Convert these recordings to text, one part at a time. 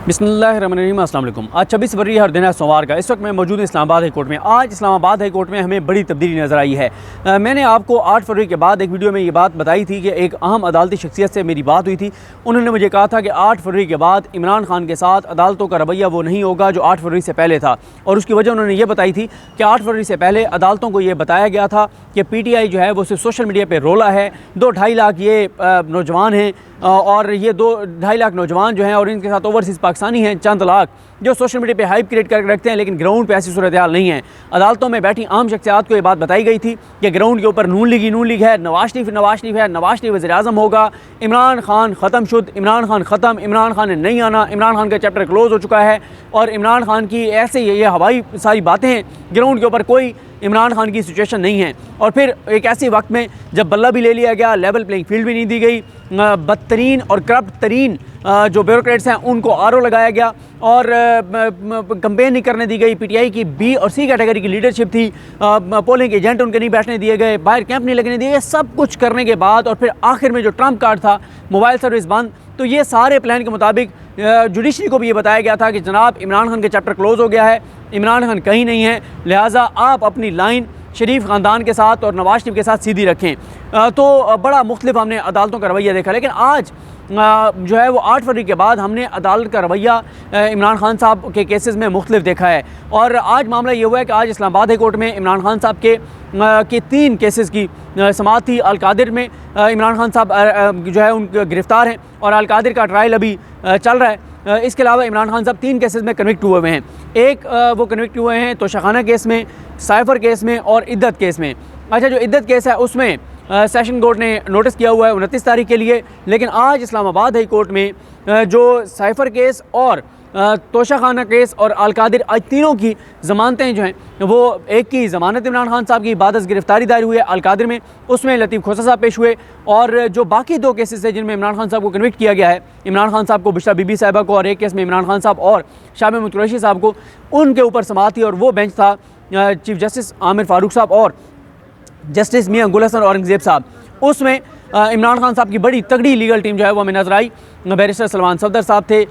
बिस्मिल्लाहिर्रहमानिर्रहीम, अस्सलाम वालेकुम। आज 26 फरवरी हर दिन है सोमवार का। इस वक्त मैं मौजूद इस्लामाबाद हाई कोर्ट में। आज इस्लामाबाद हाई कोर्ट में हमें बड़ी तब्दीली नज़र आई है। मैंने आपको 8 फरवरी के बाद एक वीडियो में ये बात बताई थी कि एक अहम अदालती शख्सियत से मेरी बात हुई थी। उन्होंने मुझे कहा था कि 8 फरवरी के बाद इमरान खान के साथ अदालतों का रवैया वो नहीं होगा जो 8 फरवरी से पहले था, और उसकी वजह उन्होंने ये बताई थी कि 8 फरवरी से पहले अदालतों को ये बताया गया था कि PTI जो है वो सिर्फ सोशल मीडिया पर रोला है। 2-2.5 लाख ये नौजवान हैं, और ये 2-2.5 लाख नौजवान जो हैं और इनके साथ ओवरसीज़ पाकिस्तानी हैं चंद लाख, जो सोशल मीडिया पे हाइप क्रिएट करके रखते हैं, लेकिन ग्राउंड पे ऐसी सूरत हाल नहीं है। अदालतों में बैठी आम शख्सियात को ये बात बताई गई थी कि ग्राउंड के ऊपर नून लीग है, नवाज शरीफ है, नवाज शरीफ वज़ीर आज़म होगा, इमरान खान ख़त्म शुद्ध, इमरान खान ख़त्म, इमरान खान ने नहीं आना, इमरान खान का चैप्टर क्लोज़ हो चुका है। और इमरान खान की ऐसे ये हवाई सारी बातें हैं, ग्राउंड के ऊपर कोई इमरान खान की सिचुएशन नहीं है। और फिर एक ऐसे वक्त में जब बल्ला भी ले लिया गया, लेवल प्लेइंग फील्ड भी नहीं दी गई, बदतरीन और करप्ट तरीन जो ब्यूरोक्रेट्स हैं उनको आरओ लगाया गया, और कंपेन नहीं करने दी गई। PTI की B और C कैटेगरी की लीडरशिप थी, पोलिंग एजेंट उनके नहीं बैठने दिए गए, बाहर कैंप नहीं लगने दिए गए। सब कुछ करने के बाद और फिर आखिर में जो ट्रम्प कार्ड था, मोबाइल सर्विस बंद, तो ये सारे प्लान के मुताबिक जुडिशरी को भी ये बताया गया था कि जनाब इमरान खान का चैप्टर क्लोज़ हो गया है, इमरान खान कहीं नहीं है, लिहाजा आप अपनी लाइन शरीफ ख़ानदान के साथ और नवाज शरीफ के साथ सीधी रखें। तो बड़ा मुख्तलिफ हमने अदालतों का रवैया देखा। लेकिन आज जो है वो 8 फरवरी के बाद हमने अदालत का रवैया इमरान खान साहब के केसेस में मुख्तलिफ देखा है। और आज मामला ये हुआ है कि आज इस्लामाबाद हाई कोर्ट में इमरान खान साहब के 3 केसेस की समाअत थी। अलकादिर में इमरान खान साहब जो है उनके गिरफ़्तार हैं और अलकादिर का ट्रायल अभी चल रहा है। इसके अलावा इमरान खान साहब 3 केसेस में कन्विक्ट हुए हैं। एक वो कन्विक्ट हुए हैं तोशाखाना केस में, साइफर केस में और इद्दत केस में। अच्छा, जो इद्दत केस है उसमें सेशन कोर्ट ने नोटिस किया हुआ है 29 तारीख के लिए। लेकिन आज इस्लामाबाद हाई कोर्ट में जो साइफर केस और तोशाखाना केस और अलकादिर, आज तीनों की ज़मानतें जो हैं वो, एक की ज़मानत इमरान खान साहब की बाद गिरफ़्तारी दायर हुई है अलकादिर में, उसमें लतीफ़ खोसा साहब पेश हुए। और जो बाकी 2 केसेस है जिनमें इमरान खान साहब को कन्विक्ट किया गया है, इमरान खान साहब को, बुशरा बीबी साहिबा को, और एक केस में इमरान खान साहब और शाह महमूद कुरैशी साहब को, उनके ऊपर समाअत थी। और वो बेंच था चीफ जस्टिस आमिर फारूक साहब और जस्टिस मियां गुल हसन औरंगज़ेब साहब। उसमें इमरान खान साहब की बड़ी तगड़ी लीगल टीम जो है वो हमें नजर आई। बैरिस्टर सलमान सफदर साहब थे,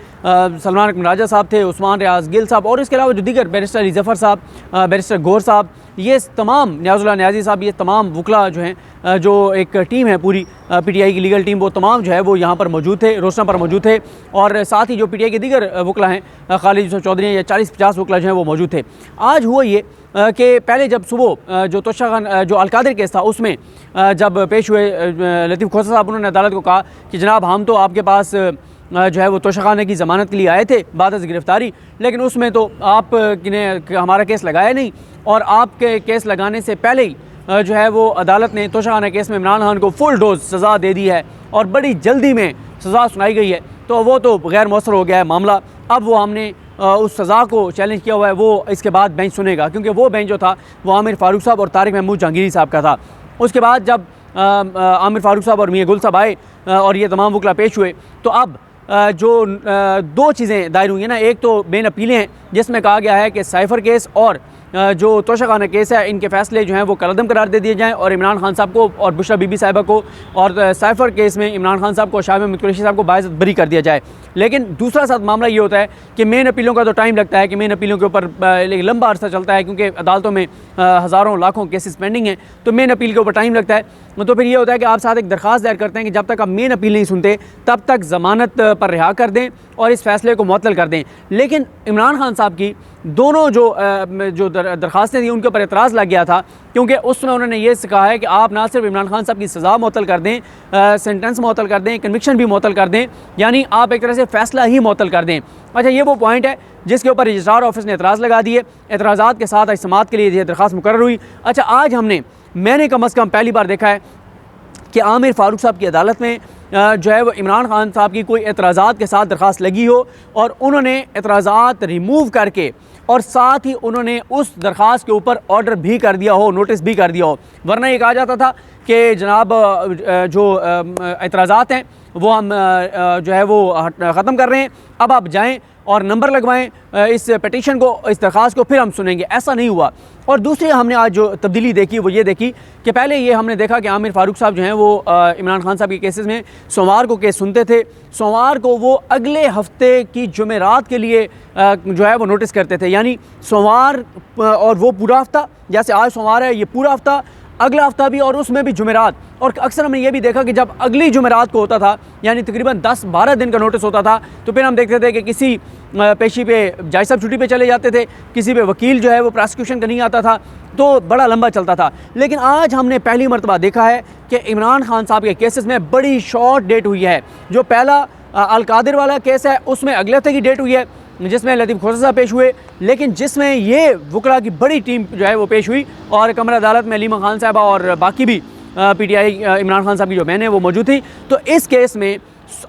सलमान अकमल राजा साहब थे, उस्मान रियाज गिल साहब, और इसके अलावा जो दीगर बैरिस्टर अली जफ़र साहब, बैरिस्टर गौर साहब, ये तमाम, न्याजुल्लाह न्याजी साहब, ये तमाम वकला जो हैं, जो एक टीम है पूरी PTI की लीगल टीम, वो तमाम जो है वो यहाँ पर मौजूद थे, रोस्टर पर मौजूद थे। और साथ ही जो PTI के दीगर वकला हैं, खालिद यूसुफ चौधरी या 40-50 वकला जो हैं वो मौजूद थे। आज हुआ ये कि पहले जब सुबह जो तोशाखाना जो अलकादिर केस था उसमें जब पेश हुए लतीफ़ खोसा साहब, उन्होंने अदालत को कहा कि जनाब हम तो आपके पास जो है वो तोशाखाना की ज़मानत के लिए आए थे बाद गिरफ़्तारी, लेकिन उसमें तो आपने हमारा केस लगाया नहीं, और आपके केस लगाने से पहले ही जो है वो अदालत ने तोशाखाना केस में इमरान खान को फुल डोज सज़ा दे दी है और बड़ी जल्दी में सज़ा सुनाई गई है। तो वो तो गैर मौसर हो गया है मामला। अब वो हमने उस सज़ा को चैलेंज किया हुआ है, वो इसके बाद बेंच सुनेगा, क्योंकि वो बेंच जो था वो आमिर फारूक साहब और तारिक महमूद जहांगीरी साहब का था। उसके बाद जब आमिर फारूक साहब और मियां गुल साहब आए और ये तमाम वकला पेश हुए, तो अब जो 2 चीज़ें दायर हुई हैं ना, एक तो बेन अपीलें हैं जिसमें कहा गया है कि साइफर केस और जो तोशाखाना केस है, इनके फ़ैसले जो हैं वो कलअदम करार दे दिए जाएँ, और इमरान खान साहब को और बुशरा बीबी साहिबा को, और साइफर केस में इमरान खान साहब को, शाह महमूद कुरैशी साहब को बाइज़्ज़त बरी कर दिया जाए। लेकिन दूसरा साथ मामला ये होता है कि मेन अपीलों का तो टाइम लगता है, कि मेन अपीलों के ऊपर लंबा अर्सा चलता है, क्योंकि अदालतों में हज़ारों लाखों केसेस पेंडिंग हैं, तो मेन अपील के ऊपर टाइम लगता है। तो फिर ये होता है कि आप साथ एक दरख्वास्त दायर करते हैं कि जब तक आप मेन अपील नहीं सुनते तब तक ज़मानत पर रिहा कर दें और इस फैसले को मुअत्तल कर दें। लेकिन इमरान खान साहब की दोनों जो दरख्वास्तें थी उनके ऊपर एतराज़ लग गया था, क्योंकि उसमें उन्होंने ये कहा है कि आप ना सिर्फ इमरान खान साहब की सज़ा मुअत्तल कर दें, सेंटेंस मुअत्तल कर दें, कन्विक्शन भी मुअत्तल कर दें, यानी आप एक तरह से फ़ैसला ही मुअत्तल कर दें। अच्छा, ये वो पॉइंट है जिसके ऊपर रजिस्ट्रार ऑफिस ने एतराज़ लगा दिए। एतराज़ात के साथ आज समाअत के लिए ये दरख्वास्त मुकर्रर हुई। अच्छा, आज मैंने कम अज़ कम पहली बार देखा है कि आमिर फारूक साहब की अदालत में जो है वो इमरान खान साहब की कोई एतराज़ात के साथ दरख्वास्त लगी हो और उन्होंने एतराज़ात रिमूव करके और साथ ही उन्होंने उस दरख्वास्त के ऊपर ऑर्डर भी कर दिया हो, नोटिस भी कर दिया हो। वरना ये कहा जाता था कि जनाब जो एतराज़ात हैं वो हम जो है वो ख़त्म कर रहे हैं, अब आप जाएं और नंबर लगवाएं इस पिटीशन को, इस दरख्वास्त को, फिर हम सुनेंगे। ऐसा नहीं हुआ। और दूसरी हमने आज जो तब्दीली देखी वो ये देखी कि पहले ये हमने देखा कि आमिर फारूक साहब जो हैं वो इमरान खान साहब के केसेस में सोमवार को केस सुनते थे। सोमवार को वो अगले हफ्ते की जुमेरात के लिए जो है वो नोटिस करते थे, यानी सोमवार और वो पूरा हफ्ता, जैसे आज सोमवार है ये पूरा हफ्ता, अगला हफ्ता भी और उसमें भी जुमेरात। और अक्सर हमने ये भी देखा कि जब अगली जुमेरात को होता था, यानी तकरीबन 10-12 दिन का नोटिस होता था, तो फिर हम देखते थे कि किसी पेशी पे जज साहब छुट्टी पे चले जाते थे, किसी पे वकील जो है वो प्रोसिक्यूशन का नहीं आता था, तो बड़ा लंबा चलता था। लेकिन आज हमने पहली मरतबा देखा है कि इमरान खान साहब के केसेस में बड़ी शॉर्ट डेट हुई है। जो पहला अलकादिर वाला केस है उसमें अगले हफ्ते की डेट हुई है, जिसमें लतीफ़ खोसा साहब पेश हुए, लेकिन जिसमें ये वकला की बड़ी टीम जो है वो पेश हुई और कमर अदालत में अलीमा खान साहबा और बाकी भी पीटीआई इमरान खान साहब की जो बहन है वो मौजूद थी। तो इस केस में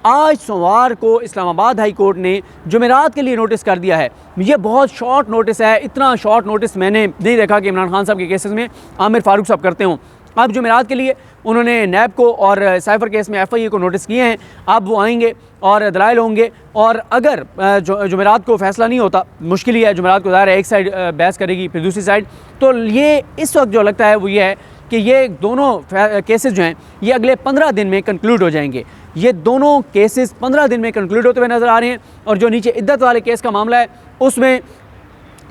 आज सोमवार को इस्लामाबाद हाई कोर्ट ने जुमेरात के लिए नोटिस कर दिया है। ये बहुत शॉर्ट नोटिस है, इतना शॉर्ट नोटिस मैंने नहीं देखा कि इमरान खान साहब के केसेस में आमिर फारूक साहब करते हों। अब जुमेरात के लिए उन्होंने नैब को और साइफर केस में FIA को नोटिस किए हैं। अब वो आएंगे और दलाइल होंगे, और अगर जुमेरात को फैसला नहीं होता, मुश्किल ही है, जुमेरात को ज़ाहिर है एक साइड बहस करेगी फिर दूसरी साइड, तो ये इस वक्त जो लगता है वो ये है कि ये दोनों केसेस जो हैं ये अगले 15 दिन में कंक्लूड हो जाएंगे। ये दोनों केसेस 15 दिन में कंक्लूड होते हुए नज़र आ रहे हैं। और जो नीचे इद्दत वाले केस का मामला है उसमें,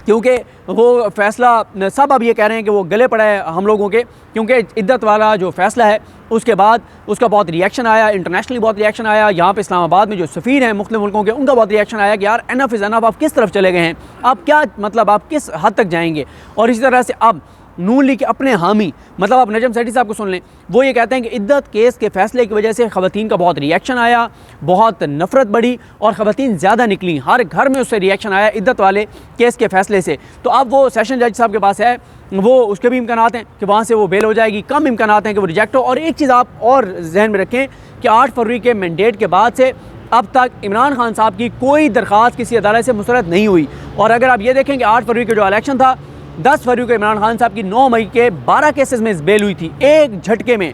क्योंकि वो फ़ैसला सब अब ये कह रहे हैं कि वो गले पड़ा है हम लोगों के, क्योंकि इद्दत वाला जो फ़ैसला है उसके बाद उसका बहुत रिएक्शन आया, इंटरनेशनली बहुत रिएक्शन आया। यहाँ पे इस्लामाबाद में जो सफ़ीर हैं मुख्तलिफ मुल्कों के, उनका बहुत रिएक्शन आया कि यार एनफ इज़ एनफ, आप किस तरफ चले गए हैं, आप क्या मतलब आप किस हद तक जाएंगे। और इसी तरह से अब नून लीग के अपने हामी, मतलब आप नजम सेठी साहब को सुन लें, वो ये कहते हैं कि इद्दत केस के फैसले की वजह से ख़वातीन का बहुत रिएक्शन आया, बहुत नफरत बढ़ी और ख़वातीन ज़्यादा निकली, हर घर में उससे रिएक्शन आया इद्दत वाले केस के फैसले से। तो अब वो सेशन जज साहब के पास है, वो उसके भी इम्कानात हैं कि वहाँ से वो बेल हो जाएगी, कम इम्कानात हैं कि वो रिजेक्ट हो। और एक चीज़ आप और जहन में रखें कि 8 फरवरी के मैंडेट के बाद से अब तक इमरान खान साहब की कोई दरख्वास्त किसी अदालत से मुस्तरद नहीं हुई। और अगर आप ये देखें कि 8 फरवरी का जो इलेक्शन था, 10 फरवरी को इमरान खान साहब की 9 मई के 12 केसेस में बेल हुई थी। एक झटके में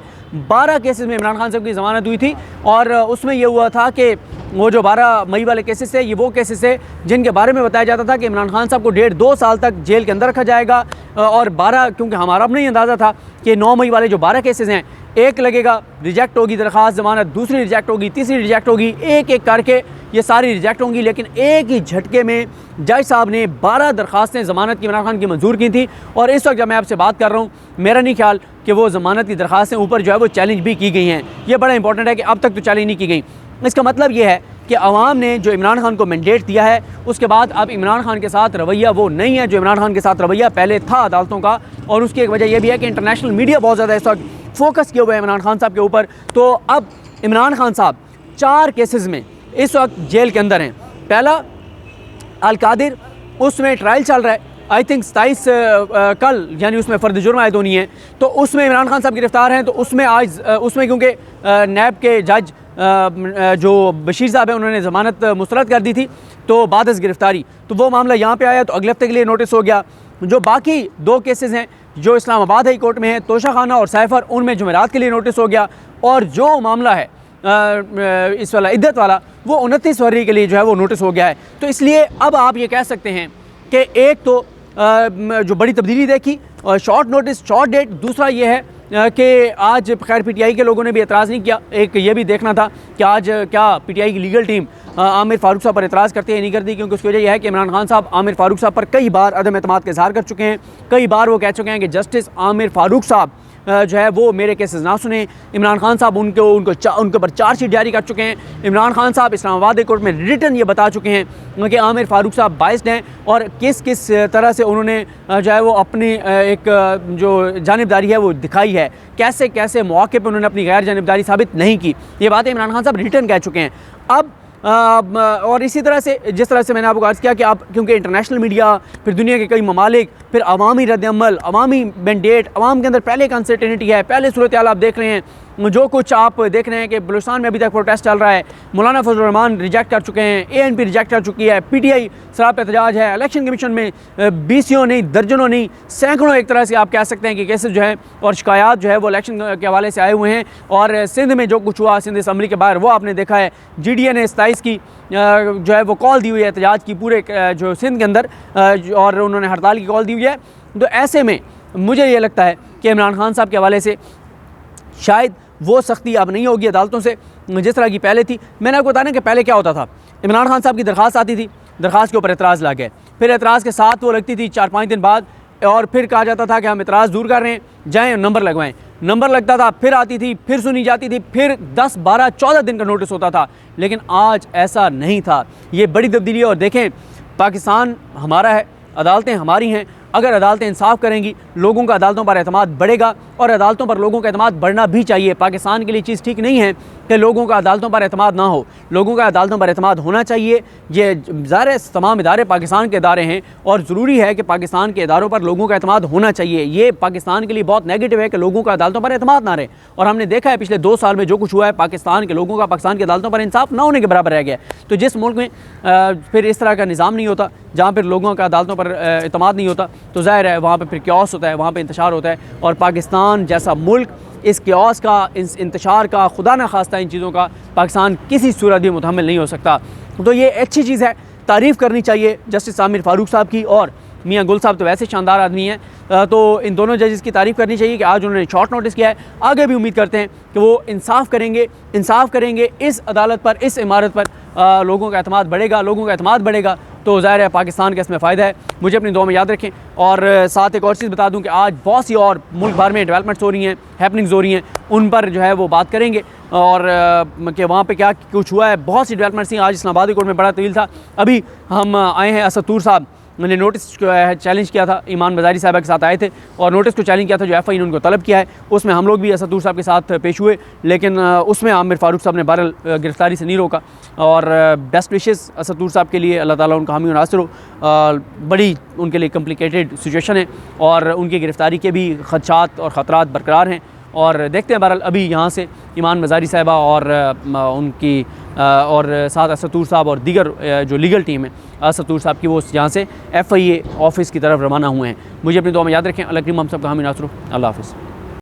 12 केसेस में इमरान खान साहब की ज़मानत हुई थी। और उसमें यह हुआ था कि वो जो 12 मई वाले केसेस थे, ये वो केसेस थे जिनके बारे में बताया जाता था कि इमरान खान साहब को 1.5-2 साल तक जेल के अंदर रखा जाएगा। और 12, क्योंकि हमारा अब नहीं अंदाज़ा था कि 9 मई वाले जो 12 केसेस हैं, एक लगेगा रिजेक्ट होगी दरख्वास्त ज़मानत, दूसरी रिजेक्ट होगी, तीसरी रिजेक्ट होगी, एक एक करके ये सारी रिजेक्ट होंगी। लेकिन एक ही झटके में जज साहब ने 12 दरख्वास्तें ज़मानत की इमरान खान की मंजूर की थी। और इस वक्त जब मैं आपसे बात कर रहा हूँ, मेरा नहीं ख्याल कि वो ज़मानत की दरख्वास्तें ऊपर जो है वो चैलेंज भी की गई हैं। ये बड़ा इंपॉर्टेंट है कि अब तक तो चैलेंज नहीं की गई। इसका मतलब ये है कि अवाम ने जो इमरान खान को मैंडेट दिया है, उसके बाद अब इमरान खान के साथ रवैया वो नहीं है जो इमरान खान के साथ रवैया पहले था अदालतों का। और उसकी एक वजह यह भी है कि इंटरनेशनल मीडिया बहुत ज़्यादा इस वक्त फोकस किए हुए है इमरान खान साहब के ऊपर। तो अब इमरान खान साहब 4 केसेस में इस वक्त जेल के अंदर हैं। पहला अलकादिर, उसमें ट्रायल चल रहा है, आई थिंक 27 कल, यानी उसमें फ़र्द जुर्म आयद होनी है, तो उसमें इमरान खान साहब गिरफ़्तार हैं। तो उसमें आज उसमें क्योंकि नैब के जज जो बशीर साहब हैं उन्होंने ज़मानत मुस्तरद कर दी थी, तो बाद गिरफ़्तारी, तो वो मामला यहाँ पे आया, तो अगले हफ्ते के लिए नोटिस हो गया। जो बाकी 2 केसेस हैं जो इस्लामाबाद हाई कोर्ट में है, तोशा खाना और साइफर, उनमें जुमेरात के लिए नोटिस हो गया। और जो मामला है इस वाला इद्दत वाला, वो 29 फरवरी के लिए जो है वो नोटिस हो गया है। तो इसलिए अब आप ये कह सकते हैं कि एक तो जो बड़ी तब्दीली देखी, शॉर्ट नोटिस, शॉर्ट डेट, दूसरा ये है कि आज खैर PTI के लोगों ने भी एतराज़ नहीं किया। एक ये भी देखना था कि आज क्या PTI की लीगल टीम आमिर फारूक साहब पर एतराज़ करती है नहीं करती, क्योंकि उसकी वजह यह है कि इमरान खान साहब आमिर फारूक साहब पर कई बार अदम एतमाद का इज़हार कर चुके हैं। कई बार वो कह चुके हैं कि जस्टिस आमिर फारूक साहब जो है वो मेरे केसेस ना सुने। इमरान खान साहब उनके ऊपर चार्जशीट जारी कर चुके हैं। इमरान खान साहब इस्लामाबाद कोर्ट में रिटन ये बता चुके हैं कि आमिर फारूक साहब बाइस्ड हैं और किस किस तरह से उन्होंने जो है वो अपनी एक जो जानिबदारी है वो दिखाई है, कैसे कैसे मौके पर उन्होंने अपनी गैर जानिबदारी साबित नहीं की। ये बातें इमरान खान साहब रिटन कह चुके हैं। अब और इसी तरह से जिस तरह से मैंने आपको अर्ज़ किया कि आप क्योंकि इंटरनेशनल मीडिया, फिर दुनिया के कई ममालिक, फिर अवामी रद्द-ए-अमल, अवामी मैंडेट, अवाम के अंदर पहले एक अनसर्टेनिटी है, पहले सूरत हाल आप देख रहे हैं। जो कुछ आप देख रहे हैं कि बलूचिस्तान में अभी तक प्रोटेस्ट चल रहा है, मौलाना फजल रहमान रिजेक्ट कर चुके हैं, ANP रिजेक्ट कर चुकी है, PTI सराप एहतजाज है, इलेक्शन कमीशन में 20 नहीं, दर्जनों नहीं, सैकड़ों एक तरह से आप कह सकते हैं कि केसेस जो हैं और शिकायत जो है वो इलेक्शन के हवाले से आए हुए हैं। और सिंध में जो कुछ हुआ, सिंध असम्बली के बाहर, वो आपने देखा है। GDA ने 27 की जो है वो कॉल दी हुई है एहतजाज की पूरे जो सिंध के अंदर, और उन्होंने हड़ताल की कॉल दी हुई है। तो ऐसे में मुझे ये लगता है कि इमरान खान साहब के हवाले से शायद वो सख्ती अब नहीं होगी अदालतों से जिस तरह की पहले थी। मैंने आपको बताया कि पहले क्या होता था, इमरान खान साहब की दरख्वास्त आती थी, दरख्वास्त के ऊपर एतराज़ लग गए, फिर एतराज़ के साथ वो लगती थी 4-5 दिन बाद, और फिर कहा जाता था कि हम एतराज़ दूर कर रहे हैं, जाएँ नंबर लगवाएँ। नंबर लगता था, फिर आती थी, फिर सुनी जाती थी, फिर 10, 12, 14 दिन का नोटिस होता था। लेकिन आज ऐसा नहीं था। ये बड़ी तब्दीली है। और देखें, पाकिस्तान हमारा है, अदालतें हमारी हैं। अगर अदालतें इंसाफ करेंगी, लोगों का अदालतों पर एतमाद बढ़ेगा, और अदालतों पर लोगों का एतमाद बढ़ना भी चाहिए। पाकिस्तान के लिए चीज़ ठीक नहीं है कि लोगों का अदालतों पर एतमाद ना हो, लोगों का अदालतों पर एतमाद होना चाहिए। ये ज़ाहिर तमाम इदारे पाकिस्तान के इदारे हैं, और ज़रूरी है कि पाकिस्तान के इदारों पर लोगों का एतमाद होना चाहिए। ये पाकिस्तान के लिए बहुत नेगेटिव है कि लोगों का अदालतों पर एतमाद ना रहे, और हमने देखा है पिछले 2 साल में जो कुछ हुआ है, पाकिस्तान के लोगों का पाकिस्तान की अदालतों पर इंसाफ ना होने के बराबर रह गया। तो जिस मुल्क में फिर इस तरह का निज़ाम नहीं होता, जहाँ पर लोगों का अदालतों पर एतमाद नहीं होता, तो ज़ाहिर है वहाँ पर फिर क्यास होता है, वहाँ पर इंतशार होता है। और पाकिस्तान जैसा मुल्क इस क्यास का, इस इंतशार का, खुदा न खास्ता इन चीज़ों का पाकिस्तान किसी सूरत भी मुतहम्मिल नहीं हो सकता। तो ये अच्छी चीज़ है, तारीफ़ करनी चाहिए जस्टिस आमिर फ़ारूक साहब की, और मियाँ गुल साहब तो वैसे शानदार आदमी हैं, तो इन दोनों जजेस की तारीफ़ करनी चाहिए कि आज उन्होंने शॉर्ट नोटिस किया है। आगे भी उम्मीद करते हैं कि वो इंसाफ करेंगे इस अदालत पर, इस इमारत पर लोगों का एतमाद बढ़ेगा, लोगों का एतमाद बढ़ेगा तो ज़ाहिर है पाकिस्तान का इसमें फ़ायदा है। मुझे अपनी दुआ में याद रखें। और साथ एक और चीज़ बता दूं कि आज बहुत सी और मुल्क भर में डेवलपमेंट्स हो रही हैं, हैपनिंग्स हो रही हैं, उन पर जो है वो बात करेंगे, और कि वहाँ पे क्या कुछ हुआ है। बहुत सी डेवलपमेंट्स थी। आज इस्लामाबाद कोर्ट में बड़ा तवील था। अभी हम आए हैं, असदूर साहब ने नोटिस को चैलेंज किया था, ईमान बाज़ारी साहबा के साथ आए थे और नोटिस को चैलेंज किया था जो एफआई ने उनको तलब किया है। उसमें हम लोग भी असदूर साहब के साथ पेश हुए, लेकिन उसमें आमिर फ़ारूक साहब ने बहरहाल गिरफ्तारी से नहीं रोका। और बेस्ट विशेज़ असदूर साहब के लिए, अल्लाह ताला उनका हामी और नासिर हो। बड़ी उनके लिए कम्प्लिकेटेड सिचुएशन है, और उनकी गिरफ्तारी के भी खदशात और ख़तरात बरकरार हैं। और देखते हैं बहरहाल अभी यहाँ से ईमान बाज़ारी साहबा और उनकी और साथ असदूर साहब और दीगर जो लीगल टीम है असदूर साहब की, वो यहाँ से FIA ऑफ़िस की तरफ रवाना हुए हैं। मुझे अपनी दुआ में याद रखें। अल्लाह करीम हम सब का हामी नासिर हो। अल्लाह हाफ़िज़।